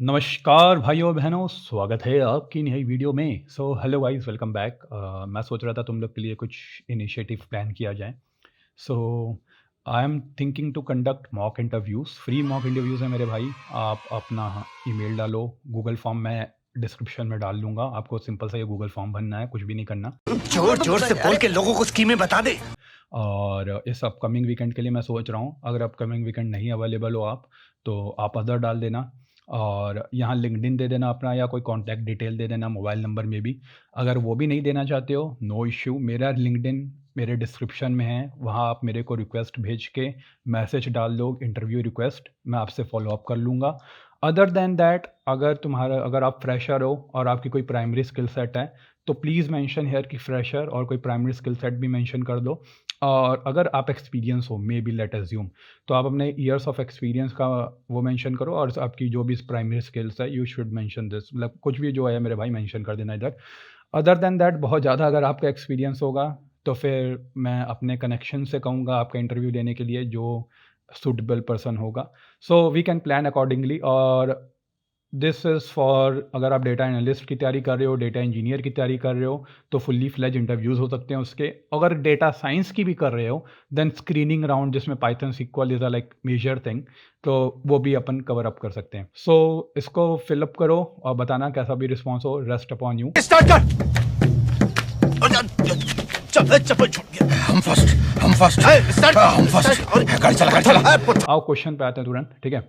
नमस्कार भाइयों बहनों, स्वागत है आपकी नई वीडियो में। Hello guys, welcome back. मैं सोच रहा था तुम लोग के लिए कुछ इनिशिएटिव प्लान किया जाए। So I am thinking to conduct mock interviews, free mock interviews है मेरे भाई। आप अपना ईमेल डालो, गूगल फॉर्म मैं डिस्क्रिप्शन में डाल दूंगा। आपको सिंपल सा ये गूगल फॉर्म भरना है, कुछ भी नहीं करना। जोर जोर से बोल के लोगों को स्कीमें बता दे। और इस अपकमिंग वीकेंड के लिए मैं सोच रहा हूँ, अगर अपकमिंग वीकेंड नहीं अवेलेबल हो आप, तो आप अदर डाल देना। और यहाँ लिंक्डइन दे देना अपना, या कोई कॉन्टैक्ट डिटेल दे देना, मोबाइल नंबर में भी। अगर वो भी नहीं देना चाहते हो, नो इश्यू, मेरा लिंक्डइन मेरे डिस्क्रिप्शन में है, वहाँ आप मेरे को रिक्वेस्ट भेज के मैसेज डाल दो, इंटरव्यू रिक्वेस्ट, मैं आपसे फॉलो अप कर लूँगा। अदर देन दैट, अगर आप फ्रेशर हो और आपकी कोई प्राइमरी स्किल सेट है, तो प्लीज़ मेंशन हेयर कि फ्रेशर, और कोई प्राइमरी स्किल सेट भी मेंशन कर दो। और अगर आप एक्सपीरियंस हो, मे बी लेट अज्यूम, तो आप अपने ईयर्स ऑफ एक्सपीरियंस का वो मेंशन करो, और आपकी जो भी प्राइमरी स्किल्स है, यू शुड मेंशन दिस, मतलब कुछ भी जो है मेरे भाई मेंशन कर देना इधर। अदर देन दैट, बहुत ज़्यादा अगर आपका एक्सपीरियंस होगा, तो फिर मैं अपने कनेक्शन से कहूँगा आपका इंटरव्यू लेने के लिए, जो सूटेबल पर्सन होगा। So we can plan accordingly. और दिस इज़ फॉर, अगर आप डेटा एनालिस्ट की तैयारी कर रहे हो, डेटा इंजीनियर की तैयारी कर रहे हो, तो फुल्ली फ्लेज इंटरव्यूज़ हो सकते हैं उसके। अगर डेटा साइंस की भी कर रहे हो, देन स्क्रीनिंग राउंड, जिसमें Python SQL is a like major thing, तो वो भी अपन कवर अप कर सकते हैं। सो इसको फिलअप करो और बताना कैसा भी रिस्पॉन्स हो। Rest upon you. स्टार्ट कर। चल चप्पल छूट गया। हम फर्स्ट स्टार्ट हम फर्स्ट। गाड़ी चला आओ क्वेश्चन पे आते हैं तुरंत, ठीक है।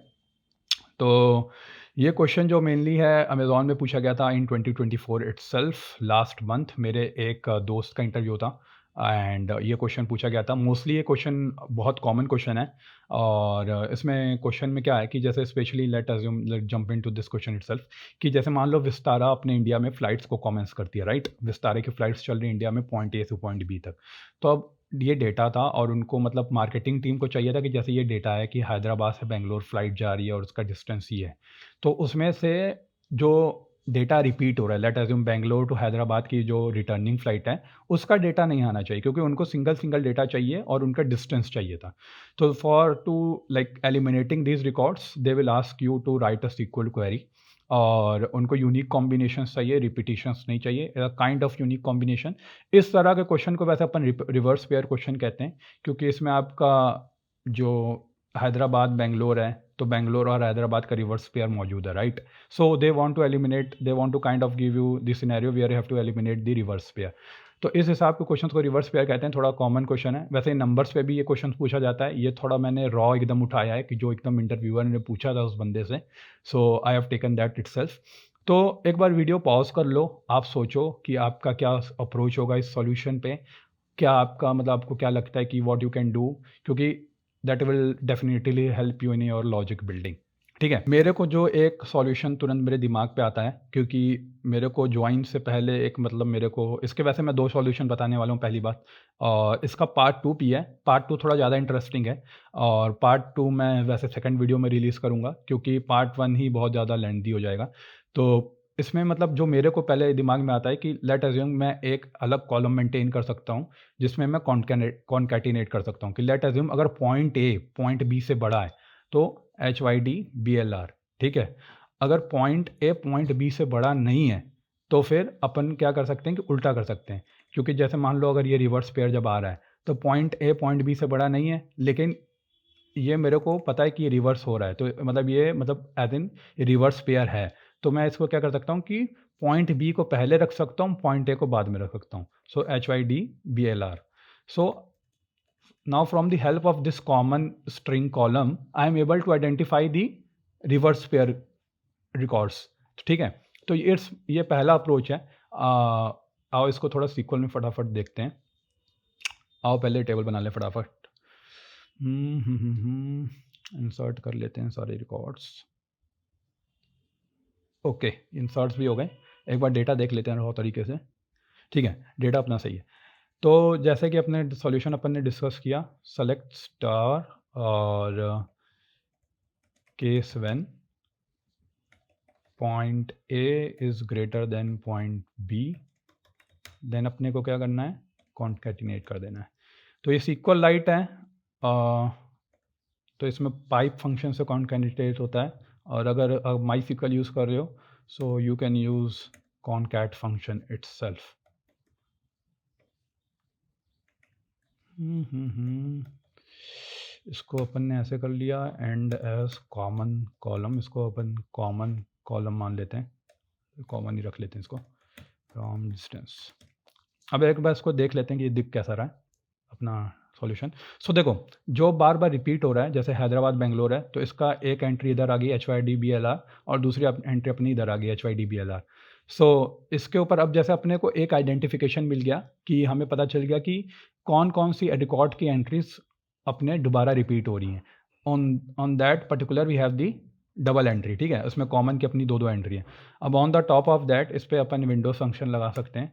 तो ये क्वेश्चन जो मेनली है, अमेज़ॉन में पूछा गया था इन 2024 इटसेल्फ, लास्ट मंथ मेरे एक दोस्त का इंटरव्यू था, एंड ये क्वेश्चन पूछा गया था। मोस्टली ये क्वेश्चन बहुत कॉमन क्वेश्चन है। और इसमें क्वेश्चन में क्या है कि जैसे specially let assume, let jump into this question itself, कि जैसे मान लो विस्तारा अपने इंडिया में फ़्लाइट्स को कमेंस करती है, राइट। विस्तारा की फ़्लाइट्स चल रही हैं इंडिया में पॉइंट ए से पॉइंट बी तक। तो अब ये डेटा था, और उनको मतलब मार्केटिंग टीम को चाहिए था कि जैसे ये डेटा है कि हैदराबाद से बेंगलोर फ़्लाइट जा रही है और उसका डिस्टेंस ये है, तो उसमें से जो डेटा रिपीट हो रहा है, let assume Bangalore to Hyderabad की जो रिटर्निंग फ़्लाइट है, उसका डेटा नहीं आना चाहिए, क्योंकि उनको सिंगल डेटा चाहिए और उनका डिस्टेंस चाहिए था। तो for to like eliminating these records, they will ask you to write a SQL query. और उनको यूनिक कॉम्बिनेशंस चाहिए, रिपीटिशंस नहीं चाहिए, काइंड ऑफ यूनिक कॉम्बिनेशन। इस तरह के क्वेश्चन को वैसे अपन रिवर्स पेयर क्वेश्चन कहते हैं, क्योंकि इसमें आपका जो हैदराबाद बेंगलोर है, तो बेंगलोर और हैदराबाद का रिवर्स पेयर मौजूद है, right. So they want to kind of give you the scenario where you have to eliminate the reverse pair. तो इस हिसाब के क्वेश्चन को रिवर्स पेयर कहते हैं। थोड़ा कॉमन क्वेश्चन है, वैसे नंबर्स पे भी ये क्वेश्चन पूछा जाता है। ये थोड़ा मैंने रॉ एकदम उठाया है कि जो एकदम इंटरव्यूअर ने पूछा था उस बंदे से। So I have taken that itself. तो एक बार वीडियो पॉज कर लो, आप सोचो कि आपका क्या अप्रोच होगा इस सॉल्यूशन पे। क्या आपका मतलब, आपको क्या लगता है कि व्हाट यू कैन डू, क्योंकि that will definitely help you in your logic building. ठीक है, मेरे को जो एक सॉल्यूशन तुरंत मेरे दिमाग पे आता है, क्योंकि मेरे को ज्वाइन से पहले एक मतलब मेरे को इसके, वैसे मैं दो सॉल्यूशन बताने वाला हूँ पहली बात। और इसका पार्ट टू भी है, पार्ट टू थोड़ा ज़्यादा इंटरेस्टिंग है। और पार्ट टू मैं वैसे सेकंड वीडियो में रिलीज़ करूँगा, क्योंकि पार्ट वन ही बहुत ज़्यादा लेंथी हो जाएगा। तो इसमें मतलब जो मेरे को पहले दिमाग में आता है कि लेट अज्यूम मैं एक अलग कॉलम मेंटेन कर सकता हूँ, जिसमें मैं कॉन्कैटिनेट कर सकता हूँ कि लेट अज्यूम अगर पॉइंट ए पॉइंट बी से बड़ा है, तो HYD BLR, ठीक है। अगर पॉइंट ए पॉइंट बी से बड़ा नहीं है, तो फिर अपन क्या कर सकते हैं कि उल्टा कर सकते हैं। क्योंकि जैसे मान लो अगर ये रिवर्स पेयर जब आ रहा है, तो पॉइंट ए पॉइंट बी से बड़ा नहीं है, लेकिन ये मेरे को पता है कि ये रिवर्स हो रहा है, तो मतलब ये मतलब एज इन रिवर्स पेयर है। तो मैं इसको क्या कर सकता हूँ कि पॉइंट बी को पहले रख सकता हूँ, पॉइंट ए को बाद में रख सकता हूँ। सो HYD BLR। So now from the help of this common string column, I am able to identify the reverse pair records। ठीक है, तो ये पहला अप्रोच है। आओ इसको थोड़ा सीक्वल में फटाफट देखते हैं। आओ पहले टेबल बना लें फटाफट। इंसर्ट कर लेते हैं सारे रिकॉर्ड्स। ओके, इंसर्ट्स भी हो गए। एक बार डेटा देख लेते हैं रॉ तरीके से। ठीक है, डेटा अपना सही है। तो जैसे कि अपने सॉल्यूशन अपन ने डिस्कस किया, सेलेक्ट स्टार और case when point A is greater than point B, then अपने को क्या करना है, कॉन्कैटिनेट कर देना है। तो ये SQLite है। तो इसमें पाइप फंक्शन से कॉन्कैटिनेट होता है, और अगर MySQL यूज़ कर रहे हो so you can use concat function itself। इसको अपन ने ऐसे कर लिया एंड एज कॉमन कॉलम, इसको अपन कॉमन कॉलम मान लेते हैं, कॉमन ही रख लेते हैं इसको फ्रॉम डिस्टेंस। अब एक बार इसको देख लेते हैं कि ये दिख कैसा रहा है अपना सॉल्यूशन। सो देखो जो बार बार रिपीट हो रहा है, जैसे हैदराबाद बेंगलोर है तो इसका एक एंट्री इधर आ गई HYDBLR और दूसरी एंट्री अपनी इधर आ गई HYDBLR। सो इसके ऊपर अब जैसे अपने को एक आइडेंटिफिकेशन मिल गया कि हमें पता चल गया कि कौन कौन सी रिकॉर्ड की एंट्रीज अपने दोबारा रिपीट हो रही हैं। On that particular we have the double entry, ठीक है, उसमें कॉमन की अपनी दो एंट्री है। अब on the top of that इस पर अपन विंडो फंक्शन लगा सकते हैं।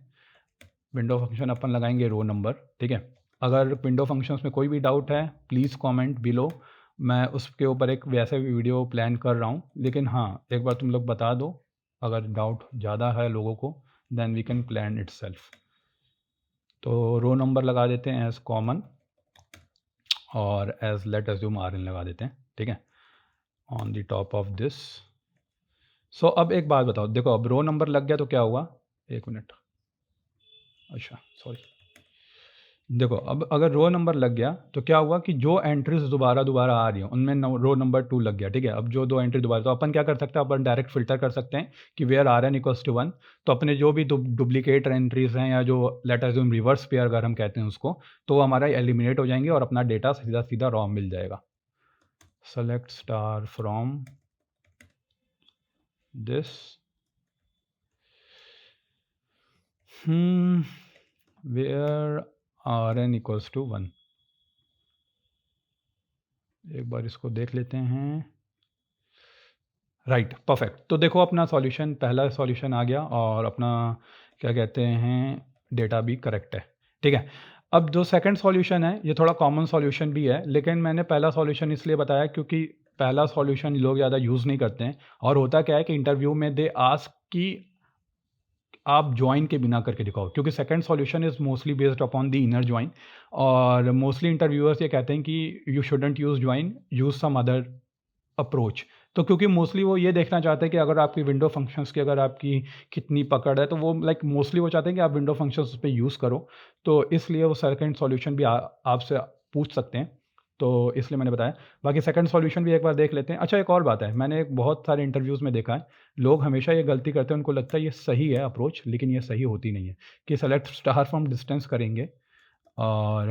विंडो फंक्शन अपन लगाएंगे रो नंबर, ठीक है। अगर विंडो फंक्शंस में कोई भी डाउट है प्लीज़ कमेंट बिलो, मैं उसके ऊपर एक वैसे भी वीडियो प्लान कर रहा हूँ। लेकिन हाँ, एक बार तुम लोग बता दो अगर डाउट ज़्यादा है लोगों को, then we can plan itself. तो रो नंबर लगा देते हैं एज कॉमन और एज लेट अज्यूम RN लगा देते हैं, ठीक है, on the top of this. So अब एक बात बताओ, देखो अब रो नंबर लग गया तो क्या हुआ, एक मिनट, अच्छा सॉरी, देखो अब अगर रो नंबर लग गया तो क्या हुआ कि जो एंट्रीज दोबारा आ रही हैं उनमें रो नंबर 2 लग गया, ठीक है। अब जो दो एंट्री दोबारा, तो अपन क्या कर सकते हैं, अपन डायरेक्ट फिल्टर कर सकते हैं कि वेयर RN = 1, तो अपने जो भी डुप्लीकेट एंट्रीज हैं या जो let us assume reverse pair अगर हम कहते हैं उसको, तो वो हमारा एलिमिनेट हो जाएंगे और अपना डेटा सीधा सीधा रॉ मिल जाएगा। Select star from this where RN = 1। एक बार इसको देख लेते हैं, राइट, परफेक्ट। तो देखो अपना सॉल्यूशन, पहला सॉल्यूशन आ गया और अपना क्या कहते हैं डेटा भी करेक्ट है, ठीक है। अब जो सेकंड सॉल्यूशन है ये थोड़ा कॉमन सॉल्यूशन भी है, लेकिन मैंने पहला सॉल्यूशन इसलिए बताया क्योंकि पहला सॉल्यूशन लोग ज़्यादा यूज़ नहीं करते हैं। और होता क्या है कि इंटरव्यू में दे आस्क कि आप ज्वाइन के बिना करके दिखाओ, क्योंकि second solution is mostly based upon the inner join, और मोस्टली इंटरव्यूअर्स ये कहते हैं कि you shouldn't use join, use some other approach. तो क्योंकि मोस्टली वो ये देखना चाहते हैं कि अगर आपकी विंडो फंक्शंस की अगर आपकी कितनी पकड़ है, तो वो लाइक मोस्टली वो चाहते हैं कि आप विंडो फंक्शंस उस पे यूज़ करो, तो इसलिए वो सेकंड सॉल्यूशन भी आपसे पूछ सकते हैं, तो इसलिए मैंने बताया। बाकी सेकंड सॉल्यूशन भी एक बार देख लेते हैं। अच्छा एक और बात है, मैंने एक बहुत सारे इंटरव्यूज़ में देखा है, लोग हमेशा ये गलती करते हैं, उनको लगता है ये सही है अप्रोच, लेकिन ये सही होती नहीं है कि सेलेक्ट स्टार फ्रॉम डिस्टेंस करेंगे और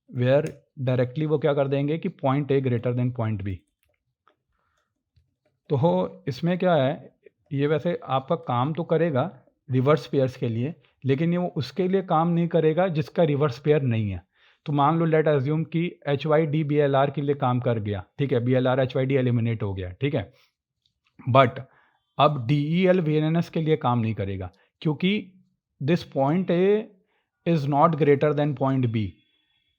वेयर डायरेक्टली वो क्या कर देंगे कि point A greater than point B। तो इसमें क्या है, ये वैसे आपका काम तो करेगा रिवर्स पेयर्स के लिए, लेकिन ये वो उसके लिए काम नहीं करेगा जिसका रिवर्स पेयर नहीं है। तो मान लो लेट अज्यूम कि HYDBLR के लिए काम कर गया, ठीक है, BLR HYD एलिमिनेट हो गया, ठीक है, बट अब DEL VNS के लिए काम नहीं करेगा क्योंकि this point A is not greater than point B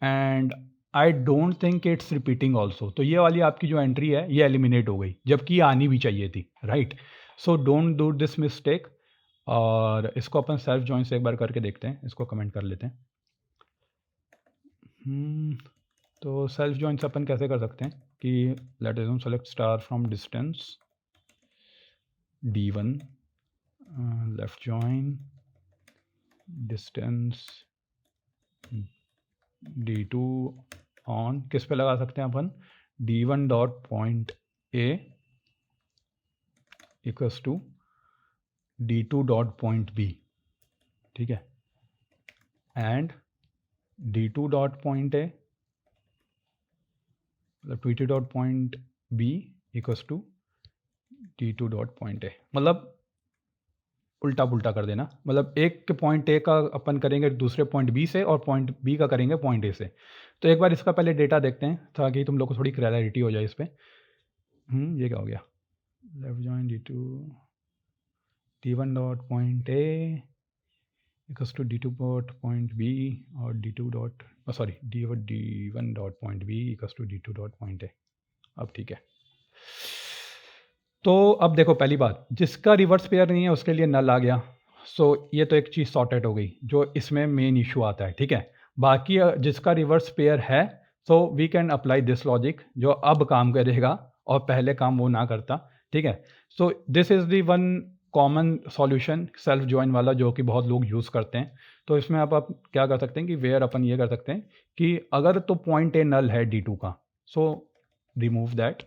and I don't think it's repeating also. तो ये वाली आपकी जो एंट्री है ये एलिमिनेट हो गई, जबकि ये आनी भी चाहिए थी, right. So don't do this mistake. और इसको अपन सेल्फ जॉइन से एक बार करके देखते हैं, इसको कमेंट कर लेते हैं। तो सेल्फ जॉइन से अपन कैसे कर सकते हैं कि let us select star from distance D1 left join distance D2 on, किस पे लगा सकते हैं अपन, D1 dot point A equals to D2 dot point B, ठीक है, and D2 dot point A मतलब D2 dot point B equals to D2 dot point A, मतलब उल्टा पुल्टा कर देना, मतलब एक के पॉइंट A का अपन करेंगे दूसरे पॉइंट B से और पॉइंट B का करेंगे पॉइंट A से। तो एक बार इसका पहले डेटा देखते हैं ताकि तुम लोग को थोड़ी क्लैरिटी हो जाए इस पर। ये क्या हो गया, left join D1 dot point A equals to D2 dot point B और D1 dot point B equals to D2 dot point A। अब ठीक है, तो अब देखो पहली बात, जिसका रिवर्स पेयर नहीं है उसके लिए नल आ गया। सो ये तो एक चीज़ सॉर्टेड हो गई जो इसमें मेन इशू आता है, ठीक है। बाकी जिसका रिवर्स पेयर है, so we can apply this logic जो अब काम करेगा और पहले काम वो ना करता, ठीक है। So this is the one common solution self join वाला जो कि बहुत लोग यूज़ करते हैं। तो इसमें आप क्या कर सकते हैं कि वेयर अपन ये कर सकते हैं कि अगर तो पॉइंट ए नल है D2 का, so remove that,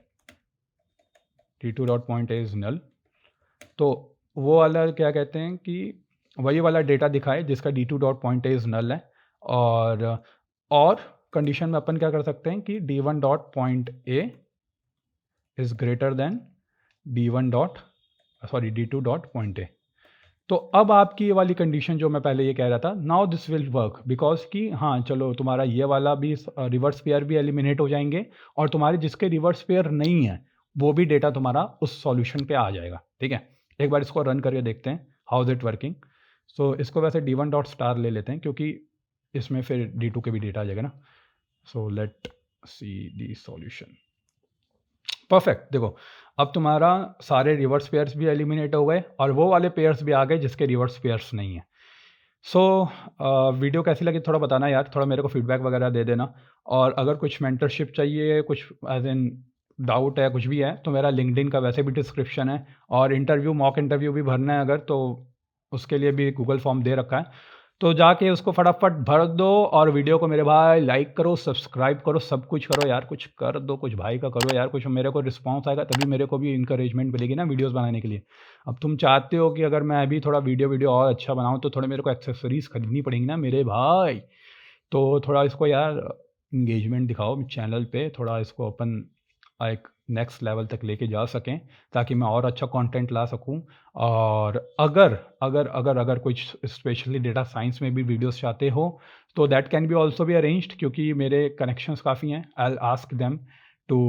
D2 dot point A is null. तो वो वाला क्या कहते हैं कि वही वाला डेटा दिखाए जिसका D2 dot point A is null है। और कंडीशन में अपन क्या कर सकते हैं कि D1 dot point A is greater then D2 dot point ए। तो अब आपकी ये वाली कंडीशन जो मैं पहले ये कह रहा था, now this will work because कि हाँ चलो तुम्हारा ये वाला भी रिवर्स पेयर भी एलिमिनेट हो जाएंगे और तुम्हारे जिसके रिवर्स पेयर नहीं है वो भी डेटा तुम्हारा उस सॉल्यूशन पे आ जाएगा। ठीक है, एक बार इसको रन करके देखते हैं हाउ इज इट वर्किंग। सो इसको वैसे D1 डॉट स्टार ले लेते हैं क्योंकि इसमें फिर D2 के भी डेटा आ जाएगा ना। सो लेट सी दी सॉल्यूशन। परफेक्ट, देखो अब तुम्हारा सारे रिवर्स पेयर्स भी एलिमिनेट हो गए और वो वाले पेयर्स भी आ गए जिसके रिवर्स पेयर्स नहीं है। सो वीडियो कैसी लगी थोड़ा बताना यार, थोड़ा मेरे को फीडबैक वगैरह दे देना। और अगर कुछ मेंटरशिप चाहिए, कुछ एज इन डाउट है, कुछ भी है तो मेरा लिंक्डइन का वैसे भी डिस्क्रिप्शन है, और मॉक इंटरव्यू भी भरना है अगर तो उसके लिए भी गूगल फॉर्म दे रखा है, तो जाके उसको फटाफट भर दो। और वीडियो को मेरे भाई लाइक करो, सब्सक्राइब करो, सब कुछ करो यार, कुछ कर दो, कुछ भाई का करो यार, कुछ मेरे को रिस्पांस आएगा तभी मेरे को भी इंकरेजमेंट मिलेगी ना वीडियोस बनाने के लिए। अब तुम चाहते हो कि अगर मैं अभी थोड़ा वीडियो और अच्छा बनाऊं तो थोड़े मेरे को एक्सेसरीज खरीदनी पड़ेंगी ना मेरे भाई। तो थोड़ा इसको यार इंगेजमेंट दिखाओ चैनल पे, थोड़ा इसको अपन एक नेक्स्ट लेवल तक लेके जा सकें ताकि मैं और अच्छा कंटेंट ला सकूं। और अगर अगर अगर अगर कुछ स्पेशली डेटा साइंस में भी वीडियोस चाहते हो तो that can be also be arranged क्योंकि मेरे कनेक्शंस काफ़ी हैं। I will ask them to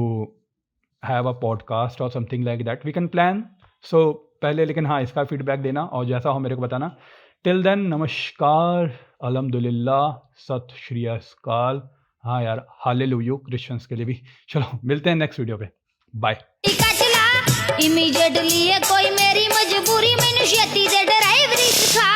have a podcast और something like that we can plan. So पहले लेकिन हाँ इसका फीडबैक देना और जैसा हो मेरे को बताना। टिल देन नमस्कार, अल्हम्दुलिल्लाह, सत श्री अकाल। हाँ यार, हालेलुया क्रिश्चियंस के लिए भी। चलो मिलते हैं नेक्स्ट वीडियो पे, बाय। इमीडिएटली कोई मेरी मजबूरी मैनू छेती दे ड्राइवरी सिखा।